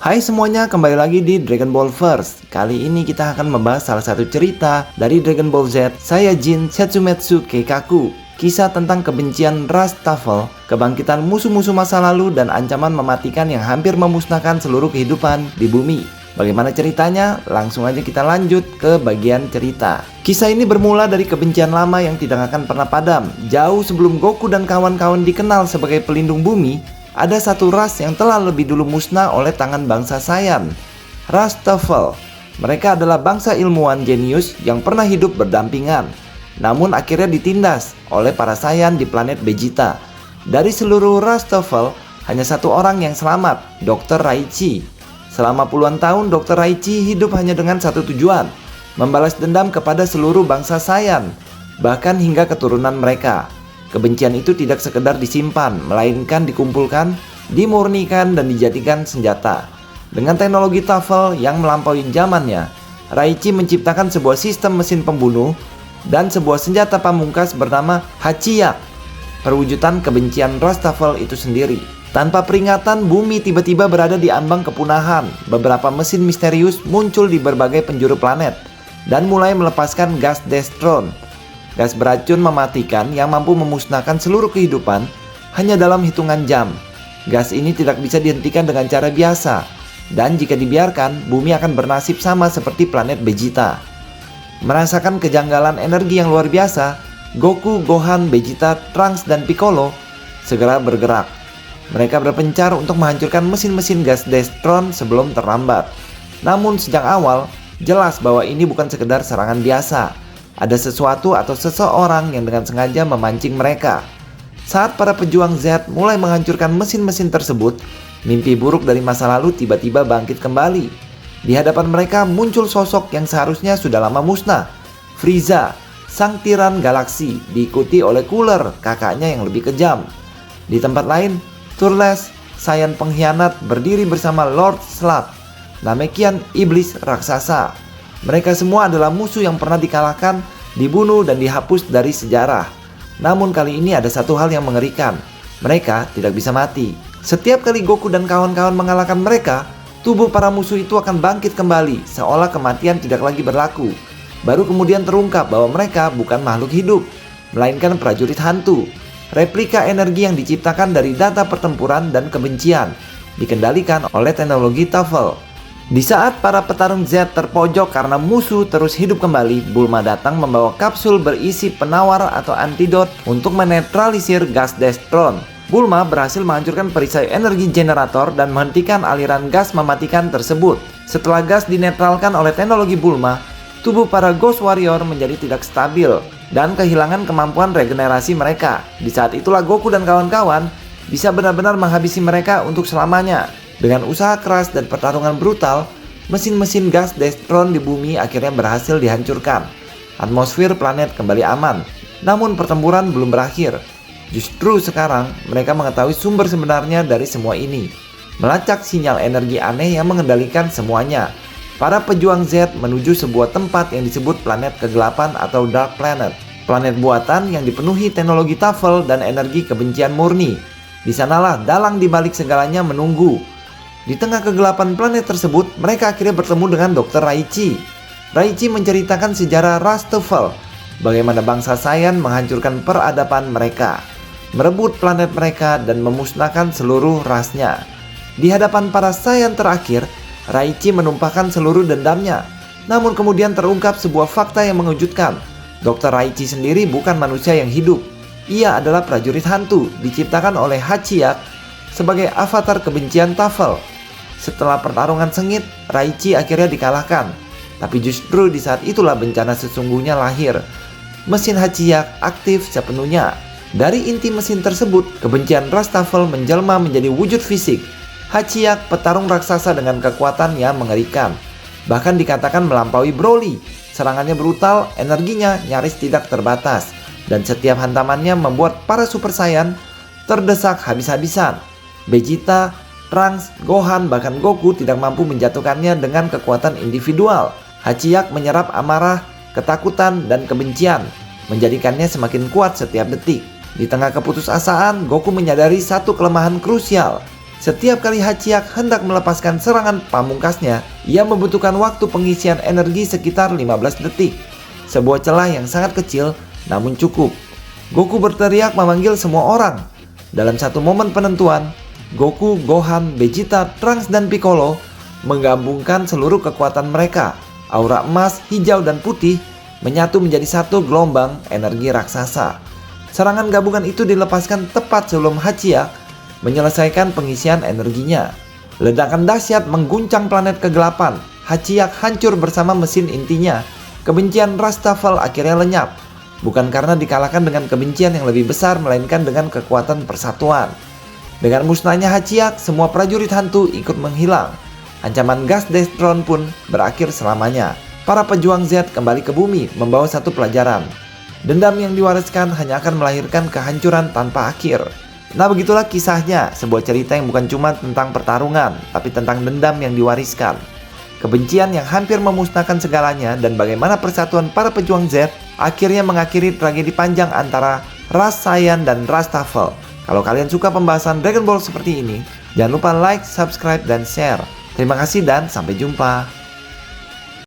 Hai semuanya, kembali lagi di Dragon Ball Verse. Kali ini kita akan membahas salah satu cerita dari Dragon Ball Z, Saiyajin Setsumetsu Keikaku. Kisah tentang kebencian ras Tafel, kebangkitan musuh-musuh masa lalu, dan ancaman mematikan yang hampir memusnahkan seluruh kehidupan di bumi. Bagaimana ceritanya? Langsung aja kita lanjut ke bagian cerita. Kisah ini bermula dari kebencian lama yang tidak akan pernah padam. Jauh sebelum Goku dan kawan-kawan dikenal sebagai pelindung bumi, ada satu ras yang telah lebih dulu musnah oleh tangan bangsa Saiyan, ras Tafel. Mereka adalah bangsa ilmuwan jenius yang pernah hidup berdampingan, namun akhirnya ditindas oleh para Saiyan di planet Vegeta. Dari seluruh ras Tafel, hanya satu orang yang selamat, Dr. Raichi. Selama puluhan tahun, Dr. Raichi hidup hanya dengan satu tujuan, membalas dendam kepada seluruh bangsa Saiyan, bahkan hingga keturunan mereka. Kebencian itu tidak sekedar disimpan, melainkan dikumpulkan, dimurnikan, dan dijadikan senjata. Dengan teknologi Tafel yang melampaui zamannya, Raichi menciptakan sebuah sistem mesin pembunuh dan sebuah senjata pamungkas bernama Hachiyak, perwujudan kebencian ras Tafel itu sendiri. Tanpa peringatan, bumi tiba-tiba berada di ambang kepunahan. Beberapa mesin misterius muncul di berbagai penjuru planet dan mulai melepaskan gas Destron, gas beracun mematikan yang mampu memusnahkan seluruh kehidupan hanya dalam hitungan jam. Gas ini tidak bisa dihentikan dengan cara biasa, dan jika dibiarkan, bumi akan bernasib sama seperti planet Vegeta. Merasakan kejanggalan energi yang luar biasa, Goku, Gohan, Vegeta, Trunks, dan Piccolo segera bergerak. Mereka berpencar untuk menghancurkan mesin-mesin gas Destron sebelum terlambat. Namun sejak awal, jelas bahwa ini bukan sekedar serangan biasa. Ada sesuatu atau seseorang yang dengan sengaja memancing mereka. Saat para pejuang Z mulai menghancurkan mesin-mesin tersebut, mimpi buruk dari masa lalu tiba-tiba bangkit kembali. Di hadapan mereka muncul sosok yang seharusnya sudah lama musnah, Frieza, sang tiran galaksi, diikuti oleh Cooler, kakaknya yang lebih kejam. Di tempat lain, Turles, Saiyan pengkhianat, berdiri bersama Lord Slug, Namekian iblis raksasa. Mereka semua adalah musuh yang pernah dikalahkan, dibunuh, dan dihapus dari sejarah. Namun kali ini ada satu hal yang mengerikan. Mereka tidak bisa mati. Setiap kali Goku dan kawan-kawan mengalahkan mereka, tubuh para musuh itu akan bangkit kembali, seolah kematian tidak lagi berlaku. Baru kemudian terungkap bahwa mereka bukan makhluk hidup, melainkan prajurit hantu, replika energi yang diciptakan dari data pertempuran dan kebencian, dikendalikan oleh teknologi Tafel. Di saat para petarung Z terpojok karena musuh terus hidup kembali, Bulma datang membawa kapsul berisi penawar atau antidot untuk menetralisir gas Destron. Bulma berhasil menghancurkan perisai energi generator dan menghentikan aliran gas mematikan tersebut. Setelah gas dinetralkan oleh teknologi Bulma, tubuh para Ghost Warrior menjadi tidak stabil dan kehilangan kemampuan regenerasi mereka. Di saat itulah Goku dan kawan-kawan bisa benar-benar menghabisi mereka untuk selamanya. Dengan usaha keras dan pertarungan brutal, mesin-mesin gas Destron di bumi akhirnya berhasil dihancurkan. Atmosfer planet kembali aman. Namun pertempuran belum berakhir. Justru sekarang mereka mengetahui sumber sebenarnya dari semua ini. Melacak sinyal energi aneh yang mengendalikan semuanya. Para pejuang Z menuju sebuah tempat yang disebut planet kegelapan atau Dark Planet. Planet buatan yang dipenuhi teknologi Tafel dan energi kebencian murni. Di sanalah dalang dibalik segalanya menunggu. Di tengah kegelapan planet tersebut, mereka akhirnya bertemu dengan Dr. Raichi. Raichi menceritakan sejarah ras Tafel, bagaimana bangsa Saiyan menghancurkan peradaban mereka, merebut planet mereka, dan memusnahkan seluruh rasnya. Di hadapan para Saiyan terakhir, Raichi menumpahkan seluruh dendamnya. Namun kemudian terungkap sebuah fakta yang mengejutkan. Dr. Raichi sendiri bukan manusia yang hidup. Ia adalah prajurit hantu, diciptakan oleh Hachiyak sebagai avatar kebencian Tafel. Setelah pertarungan sengit, Raichi akhirnya dikalahkan. Tapi justru di saat itulah bencana sesungguhnya lahir. Mesin Hachiyak aktif sepenuhnya. Dari inti mesin tersebut, kebencian ras Tafel menjelma menjadi wujud fisik. Hachiyak, petarung raksasa dengan kekuatan yang mengerikan. Bahkan dikatakan melampaui Broly. Serangannya brutal, energinya nyaris tidak terbatas. Dan setiap hantamannya membuat para Super Saiyan terdesak habis-habisan. Vegeta, Trunks, Gohan, bahkan Goku tidak mampu menjatuhkannya dengan kekuatan individual. Hachiyak menyerap amarah, ketakutan, dan kebencian, menjadikannya semakin kuat setiap detik. Di tengah keputusasaan, Goku menyadari satu kelemahan krusial. Setiap kali Hachiyak hendak melepaskan serangan pamungkasnya, ia membutuhkan waktu pengisian energi sekitar 15 detik. Sebuah celah yang sangat kecil, namun cukup. Goku berteriak memanggil semua orang. Dalam satu momen penentuan, Goku, Gohan, Vegeta, Trunks, dan Piccolo menggabungkan seluruh kekuatan mereka. Aura emas, hijau, dan putih menyatu menjadi satu gelombang energi raksasa. Serangan gabungan itu dilepaskan tepat sebelum Hachiyak menyelesaikan pengisian energinya. Ledakan dahsyat mengguncang planet kegelapan. Hachiyak hancur bersama mesin intinya. Kebencian Rastafel akhirnya lenyap. Bukan karena dikalahkan dengan kebencian yang lebih besar, melainkan dengan kekuatan persatuan. Dengan musnahnya Hachiyak, semua prajurit hantu ikut menghilang. Ancaman gas Deathstone pun berakhir selamanya. Para pejuang Z kembali ke bumi membawa satu pelajaran. Dendam yang diwariskan hanya akan melahirkan kehancuran tanpa akhir. Nah, begitulah kisahnya, sebuah cerita yang bukan cuma tentang pertarungan, tapi tentang dendam yang diwariskan. Kebencian yang hampir memusnahkan segalanya, dan bagaimana persatuan para pejuang Z akhirnya mengakhiri tragedi panjang antara ras Saiyan dan ras Tafel. Kalau kalian suka pembahasan Dragon Ball seperti ini, jangan lupa like, subscribe, dan share. Terima kasih dan sampai jumpa.